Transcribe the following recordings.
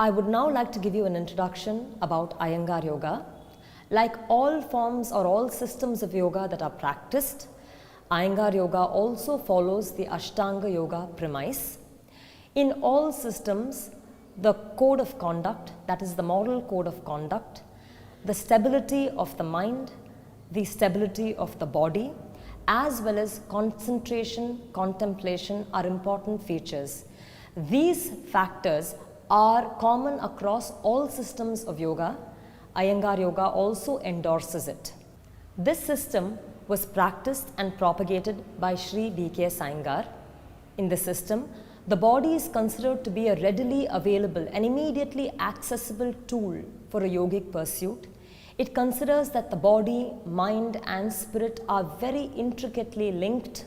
I would now like to give you an introduction about Ayangar Yoga. Like all forms or all systems of yoga that are practiced, Ayangar Yoga also follows the Ashtanga Yoga premise. In all systems, the code of conduct, that is the moral code of conduct, the stability of the mind, the stability of the body, as well as concentration, contemplation are important features. These factors are common across all systems of yoga. Ayangar Yoga also endorses it. This system was practiced and propagated by Sri B.K. Iyengar. In the system, the body is considered to be a readily available and immediately accessible tool for a yogic pursuit. It considers that the body, mind and spirit are very intricately linked.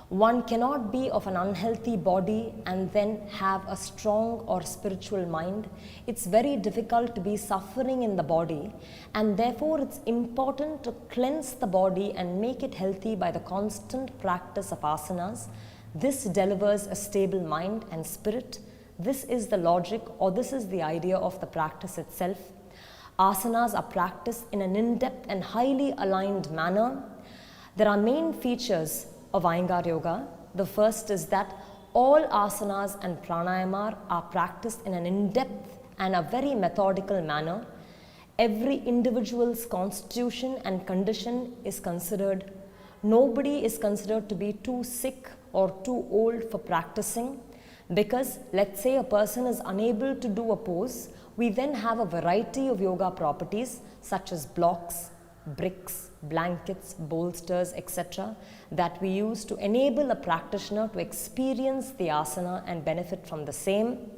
One cannot be of an unhealthy body and then have a strong or spiritual mind. It's very difficult to be suffering in the body, and therefore it's important to cleanse the body and make it healthy by the constant practice of asanas. This delivers a stable mind and spirit. This is the logic, or this is the idea of the practice itself. Asanas are practiced in an in-depth and highly aligned manner. There are main features of Ayangar Yoga. The first is that all asanas and pranayama are practiced in an in-depth and a very methodical manner. Every individual's constitution and condition is considered. Nobody is considered to be too sick or too old for practicing, because let's say a person is unable to do a pose, we then have a variety of yoga properties such as blocks, bricks, blankets, bolsters, etc. that we use to enable a practitioner to experience the asana and benefit from the same.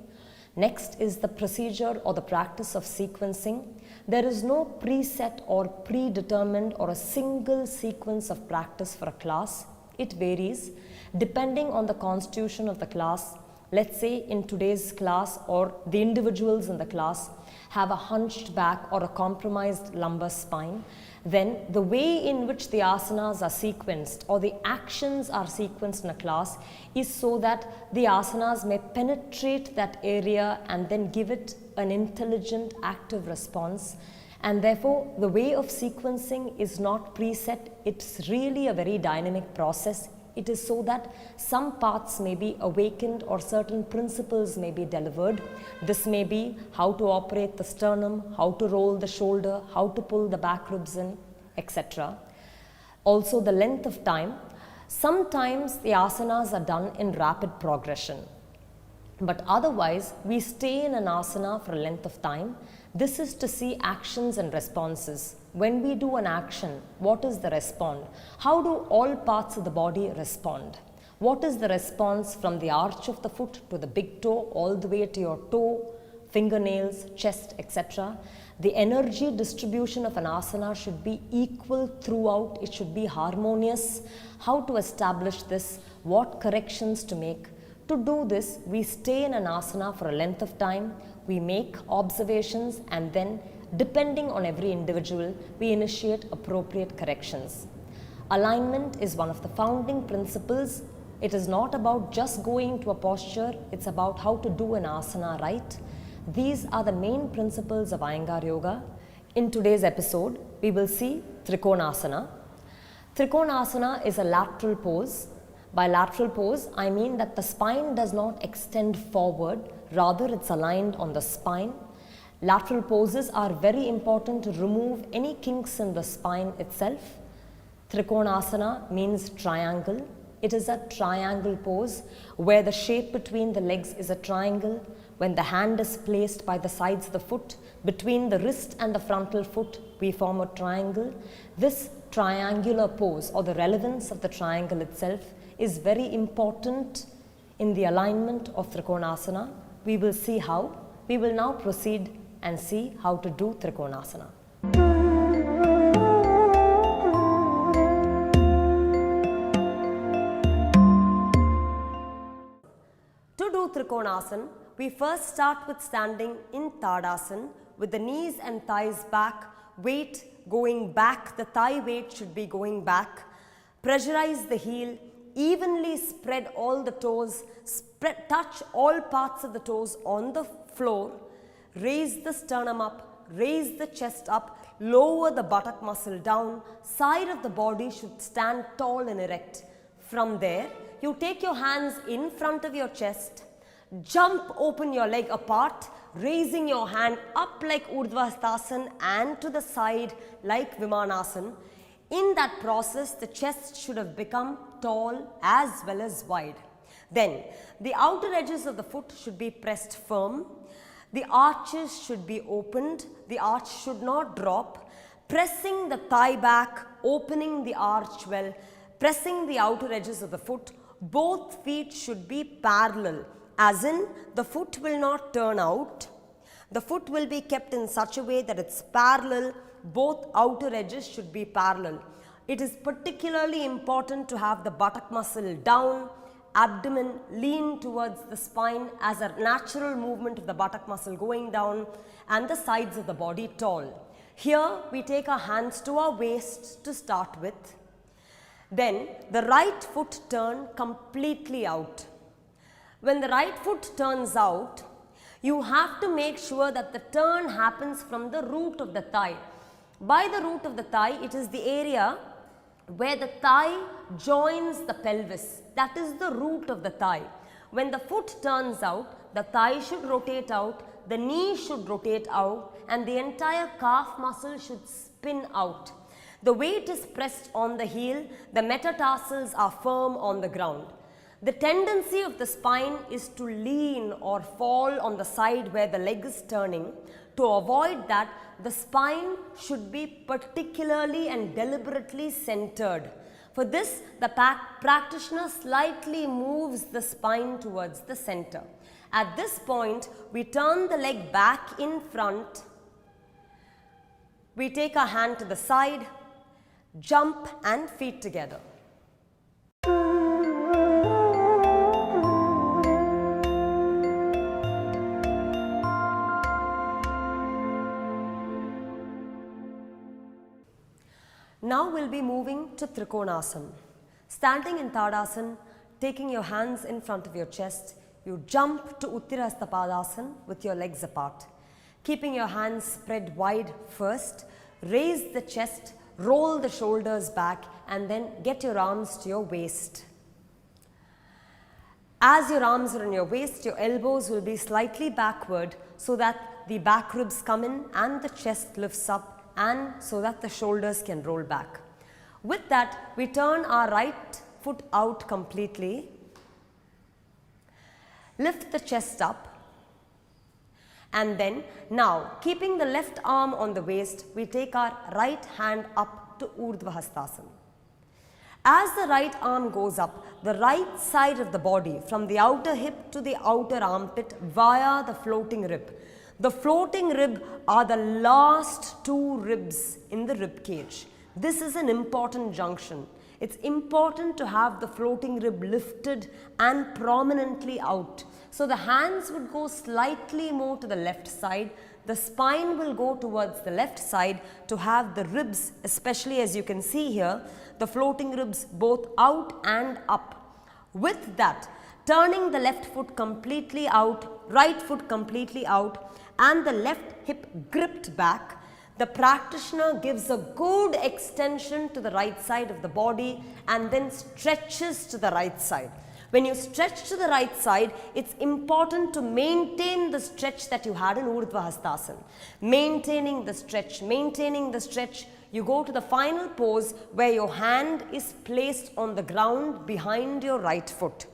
Next is the procedure or the practice of sequencing. There is no preset or predetermined or a single sequence of practice for a class. It varies depending on the constitution of the class. Let's say in today's class, or the individuals in the class have a hunched back or a compromised lumbar spine, then the way in which the asanas are sequenced or the actions are sequenced in a class is so that the asanas may penetrate that area and then give it an intelligent, active response. And therefore, the way of sequencing is not preset, it's really a very dynamic process. It is so that some parts may be awakened or certain principles may be delivered. This may be how to operate the sternum, how to roll the shoulder, how to pull the back ribs in, etc. Also the length of time. Sometimes the asanas are done in rapid progression, but otherwise we stay in an asana for a length of time. This is to see actions and responses. When we do an action, what is the response? How do all parts of the body respond? What is the response from the arch of the foot to the big toe, all the way to your toe, fingernails, chest, etc. The energy distribution of an asana should be equal throughout. It should be harmonious. How to establish this? What corrections to make? To do this, we stay in an asana for a length of time. We make observations, and then depending on every individual, we initiate appropriate corrections. Alignment is one of the founding principles. It is not about just going to a posture, it's about how to do an asana right. These are the main principles of Ayangar Yoga. In today's episode, we will see Trikonasana. Trikonasana is a lateral pose. By lateral pose, I mean that the spine does not extend forward, rather it's aligned on the spine. Lateral poses are very important to remove any kinks in the spine itself. Trikonasana means triangle. It is a triangle pose where the shape between the legs is a triangle. When the hand is placed by the sides of the foot, between the wrist and the frontal foot, we form a triangle. This triangular pose, or the relevance of the triangle itself, is very important in the alignment of Trikonasana. We will see how. We will now proceed and see how to do Trikonasana. To do Trikonasana, we first start with standing in Tadasana with the knees and thighs back, weight going back, the thigh weight should be going back. Pressurize the heel, evenly spread all the toes, touch all parts of the toes on the floor. Raise the sternum up, raise the chest up, lower the buttock muscle down, side of the body should stand tall and erect. From there, you take your hands in front of your chest, jump open your leg apart, raising your hand up like Urdhvasthasana and to the side like Vimanasana. In that process, the chest should have become tall as well as wide. Then, the outer edges of the foot should be pressed firm. The arches should be opened. The arch should not drop. Pressing the thigh back, opening the arch well, pressing the outer edges of the foot. Both feet should be parallel, as in the foot will not turn out. The foot will be kept in such a way that it's parallel. Both outer edges should be parallel. It is particularly important to have the buttock muscle down, abdomen lean towards the spine as a natural movement of the buttock muscle going down, and the sides of the body tall. Here we take our hands to our waist to start with. Then the right foot turn completely out. When the right foot turns out, you have to make sure that the turn happens from the root of the thigh. By the root of the thigh, it is the area where the thigh joins the pelvis. That is the root of the thigh. When the foot turns out, the thigh should rotate out, the knee should rotate out, and the entire calf muscle should spin out. The weight is pressed on the heel, the metatarsals are firm on the ground. The tendency of the spine is to lean or fall on the side where the leg is turning. To avoid that, the spine should be particularly and deliberately centered. For this, the practitioner slightly moves the spine towards the center. At this point, we turn the leg back in front. We take our hand to the side, jump and feet together. Now we'll be moving to Trikonasana. Standing in Tadasana, taking your hands in front of your chest, you jump to Uttirasthapalasana with your legs apart. Keeping your hands spread wide first, raise the chest, roll the shoulders back, and then get your arms to your waist. As your arms are on your waist, your elbows will be slightly backward so that the back ribs come in and the chest lifts up, and so that the shoulders can roll back. With that, we turn our right foot out completely, lift the chest up, and then now keeping the left arm on the waist, we take our right hand up to Urdhvasthasana. As the right arm goes up, the right side of the body from the outer hip to the outer armpit via the floating rib. The floating rib are the last two ribs in the rib cage. This is an important junction. It's important to have the floating rib lifted and prominently out. So the hands would go slightly more to the left side. The spine will go towards the left side to have the ribs, especially as you can see here, the floating ribs both out and up. With that, turning the left foot completely out, right foot completely out, and the left hip gripped back, the practitioner gives a good extension to the right side of the body and then stretches to the right side. When you stretch to the right side, it's important to maintain the stretch that you had in Urdhvasthasana. Maintaining the stretch, you go to the final pose where your hand is placed on the ground behind your right foot.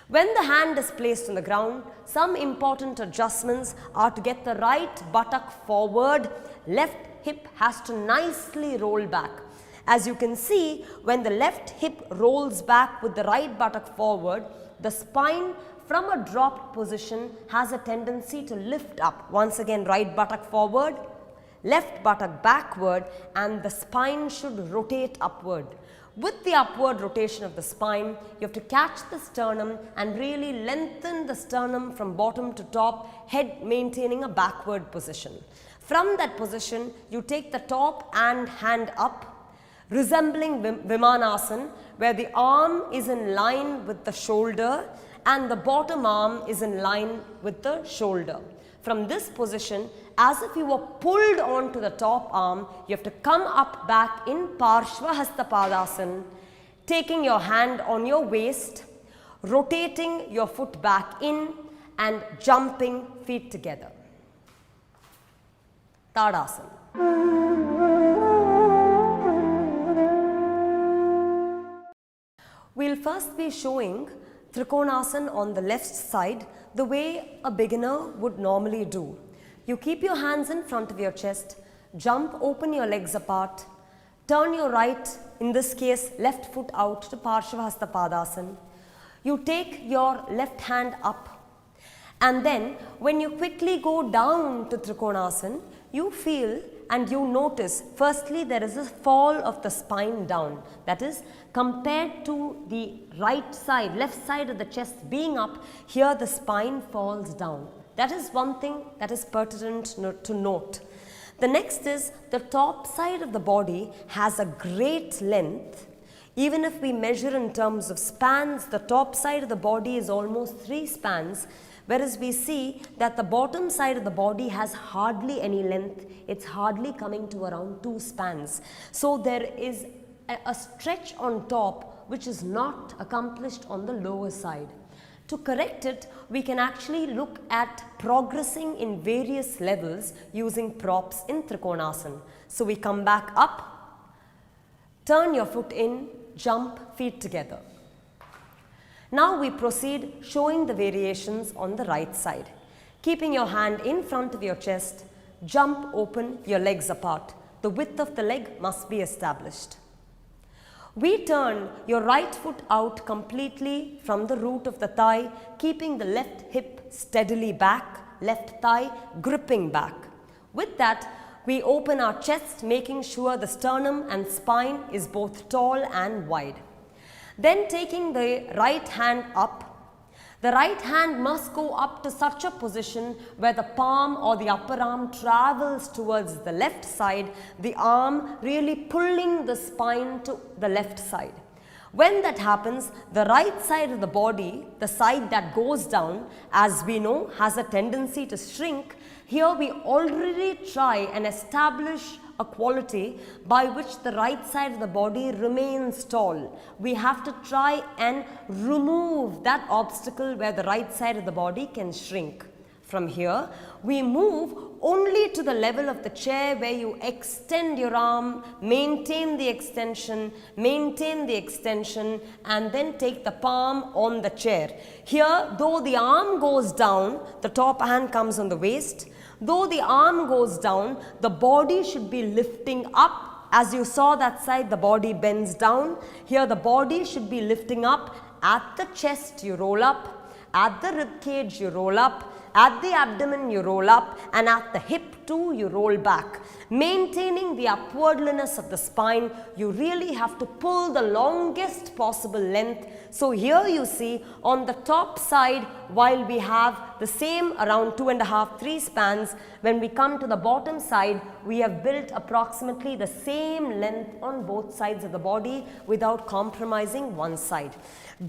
When the hand is placed on the ground, some important adjustments are to get the right buttock forward, left hip has to nicely roll back. As you can see, when the left hip rolls back with the right buttock forward, the spine from a dropped position has a tendency to lift up. Once again, right buttock forward, left buttock backward, and the spine should rotate upward. With the upward rotation of the spine, you have to catch the sternum and really lengthen the sternum from bottom to top, head maintaining a backward position. From that position, you take the top and hand up, resembling Vimanasana, where the arm is in line with the shoulder and the bottom arm is in line with the shoulder. From this position, as if you were pulled onto the top arm, you have to come up back in Parshvahasthapadasana, taking your hand on your waist, rotating your foot back in and jumping feet together. Tadasana. We'll first be showing Trikonasana on the left side the way a beginner would normally do. You keep your hands in front of your chest, jump, open your legs apart, turn your right, in this case left foot out to Parshvahasthapadasana. You take your left hand up, and then when you quickly go down to Trikonasana, you feel and you notice, firstly there is a fall of the spine down. That is, compared to the right side, left side of the chest being up, here the spine falls down. That is one thing that is pertinent to note. The next is the top side of the body has a great length. Even if we measure in terms of spans, the top side of the body is almost 3 spans, whereas we see that the bottom side of the body has hardly any length. It's hardly coming to around 2 spans. So there is a stretch on top which is not accomplished on the lower side. To correct it, we can actually look at progressing in various levels using props in Trikonasana. So we come back up, turn your foot in, jump, feet together. Now we proceed showing the variations on the right side. Keeping your hand in front of your chest, jump, open your legs apart. The width of the leg must be established. We turn your right foot out completely from the root of the thigh, keeping the left hip steadily back, left thigh gripping back. With that, we open our chest, making sure the sternum and spine is both tall and wide. Then taking the right hand up, the right hand must go up to such a position where the palm or the upper arm travels towards the left side, the arm really pulling the spine to the left side. When that happens, the right side of the body, the side that goes down, as we know, has a tendency to shrink. Here we already try and establish a quality by which the right side of the body remains tall. We have to try and remove that obstacle where the right side of the body can shrink. From here, we move only to the level of the chair where you extend your arm, maintain the extension, and then take the palm on the chair. Here, though the arm goes down, the top hand comes on the waist. Though the arm goes down, the body should be lifting up. As you saw that side, the body bends down. Here the body should be lifting up. At the chest you roll up, at the rib cage you roll up, at the abdomen you roll up, and at the hip too you roll back. Maintaining the upwardliness of the spine, you really have to pull the longest possible length. So here you see on the top side, while we have the same around 2.5-3 spans, when we come to the bottom side, we have built approximately the same length on both sides of the body without compromising one side.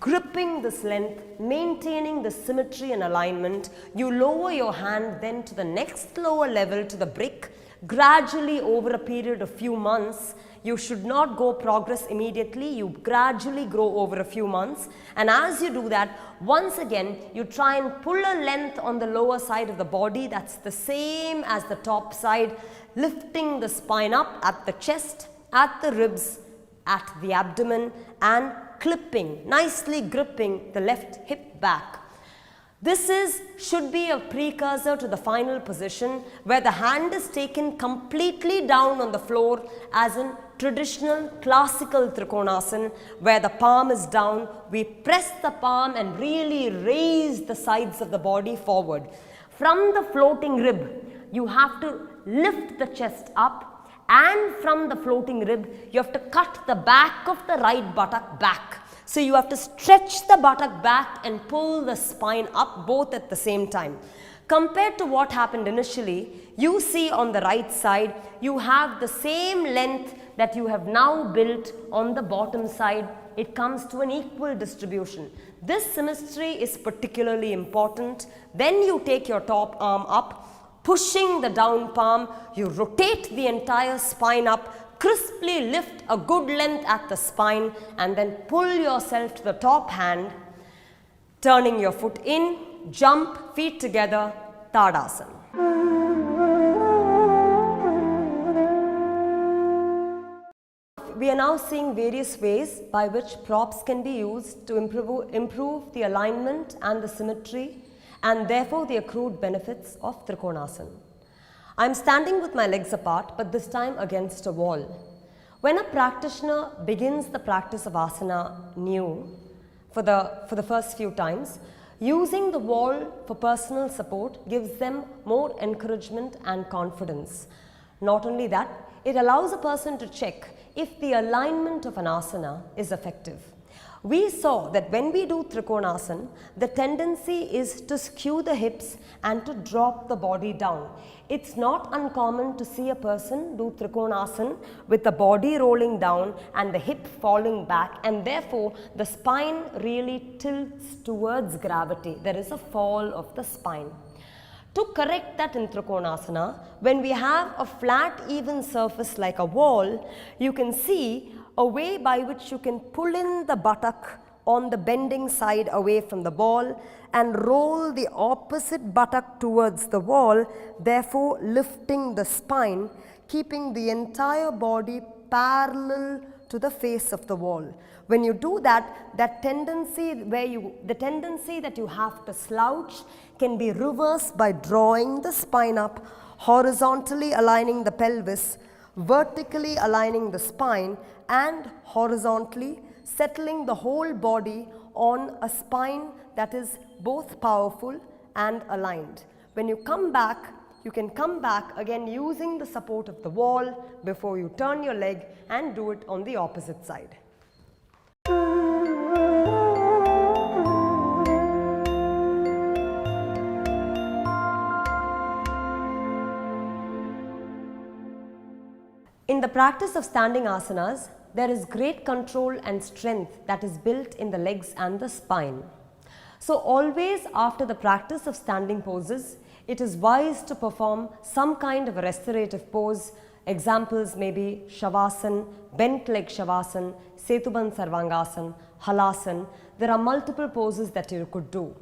Gripping this length, maintaining the symmetry and alignment, you lower your hand then to the next lower level, to the brick, gradually over a period of few months. You should not go progress immediately, you gradually grow over a few months, and as you do that, once again you try and pull a length on the lower side of the body that's the same as the top side, lifting the spine up at the chest, at the ribs, at the abdomen, and clipping, nicely gripping the left hip back. This should be a precursor to the final position where the hand is taken completely down on the floor, as in traditional classical Trikonasana, where the palm is down. We press the palm and really raise the sides of the body forward. From the floating rib, you have to lift the chest up, and from the floating rib, you have to cut the back of the right buttock back. So you have to stretch the buttock back and pull the spine up both at the same time. Compared to what happened initially, you see on the right side, you have the same length that you have now built on the bottom side, it comes to an equal distribution. This symmetry is particularly important. Then you take your top arm up, pushing the down palm, you rotate the entire spine up, crisply lift a good length at the spine, and then pull yourself to the top hand, turning your foot in, jump, feet together, Tadasana. We are now seeing various ways by which props can be used to improve the alignment and the symmetry and therefore the accrued benefits of Trikonasana. I am standing with my legs apart, but this time against a wall. When a practitioner begins the practice of asana new for the first few times, using the wall for personal support gives them more encouragement and confidence. Not only that, it allows a person to check if the alignment of an asana is effective. We saw that when we do Trikonasana, the tendency is to skew the hips and to drop the body down. It's not uncommon to see a person do Trikonasana with the body rolling down and the hip falling back, and therefore the spine really tilts towards gravity. There is a fall of the spine. To correct that in Trikonasana, when we have a flat even surface like a wall, you can see a way by which you can pull in the buttock on the bending side away from the ball and roll the opposite buttock towards the wall, therefore lifting the spine, keeping the entire body parallel to the face of the wall. When you do that, the tendency that you have to slouch can be reversed by drawing the spine up, horizontally aligning the pelvis, vertically aligning the spine, and horizontally settling the whole body on a spine that is both powerful and aligned. When you come back, you can come back again using the support of the wall before you turn your leg and do it on the opposite side. In the practice of standing asanas, there is great control and strength that is built in the legs and the spine. So always after the practice of standing poses, it is wise to perform some kind of a restorative pose. Examples may be Shavasana, bent leg Shavasana, Setubandh Sarvangasana, Halasana. There are multiple poses that you could do.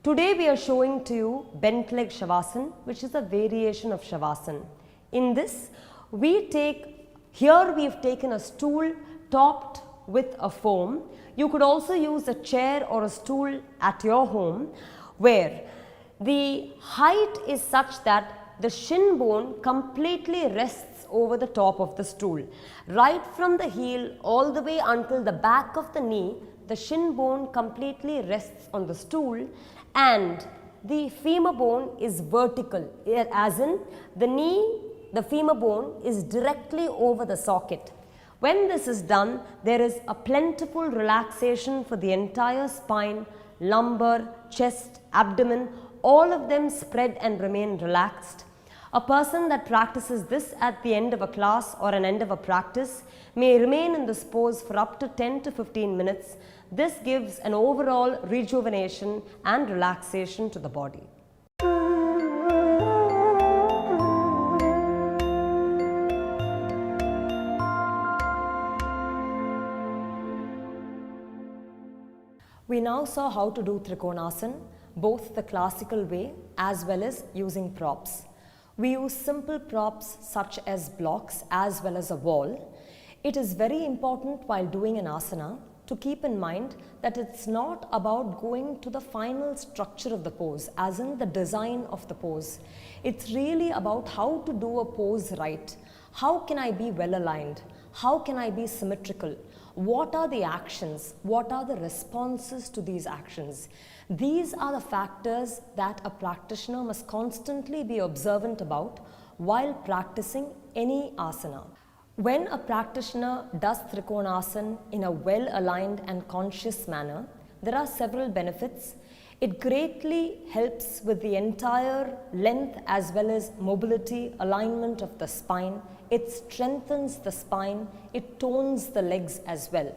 Today we are showing to you bent leg Shavasana, which is a variation of Shavasana. In this, here we have taken a stool topped with a foam. You could also use a chair or a stool at your home where the height is such that the shin bone completely rests over the top of the stool. Right from the heel all the way until the back of the knee, the shin bone completely rests on the stool, and the femur bone is vertical, as in the femur bone is directly over the socket. When this is done, there is a plentiful relaxation for the entire spine, lumbar, chest, abdomen, all of them spread and remain relaxed. A person that practices this at the end of a class or an end of a practice may remain in this pose for up to 10 to 15 minutes. This gives an overall rejuvenation and relaxation to the body. We now saw how to do Trikonasana, both the classical way as well as using props. We use simple props such as blocks as well as a wall. It is very important while doing an asana to keep in mind that it's not about going to the final structure of the pose, as in the design of the pose. It's really about how to do a pose right. How can I be well aligned? How can I be symmetrical? What are the actions? What are the responses to these actions? These are the factors that a practitioner must constantly be observant about while practicing any asana. When a practitioner does Trikonasana in a well-aligned and conscious manner, there are several benefits. It greatly helps with the entire length as well as mobility, alignment of the spine. it strengthens the spine, it tones the legs as well.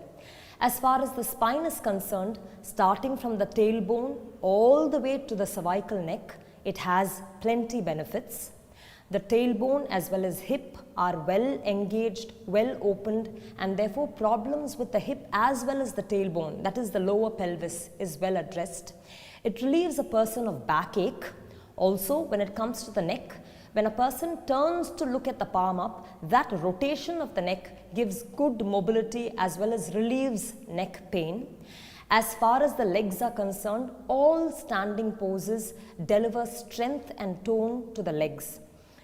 As far as the spine is concerned, starting from the tailbone all the way to the cervical neck, it has plenty benefits. The tailbone as well as hip are well engaged, well opened, and therefore problems with the hip as well as the tailbone, that is the lower pelvis, is well addressed. It relieves a person of backache. Also, when it comes to the neck, when a person turns to look at the palm up, that rotation of the neck gives good mobility as well as relieves neck pain. As far as the legs are concerned, all standing poses deliver strength and tone to the legs.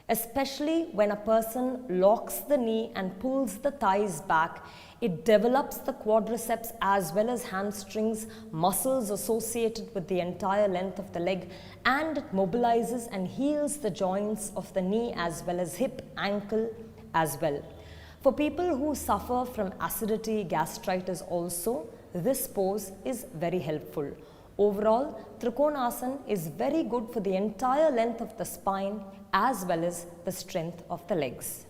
Especially when a person locks the knee and pulls the thighs back, it develops the quadriceps as well as hamstrings, muscles associated with the entire length of the leg, and it mobilizes and heals the joints of the knee as well as hip, ankle as well. For people who suffer from acidity, gastritis also, this pose is very helpful. Overall, Trikonasana is very good for the entire length of the spine as well as the strength of the legs.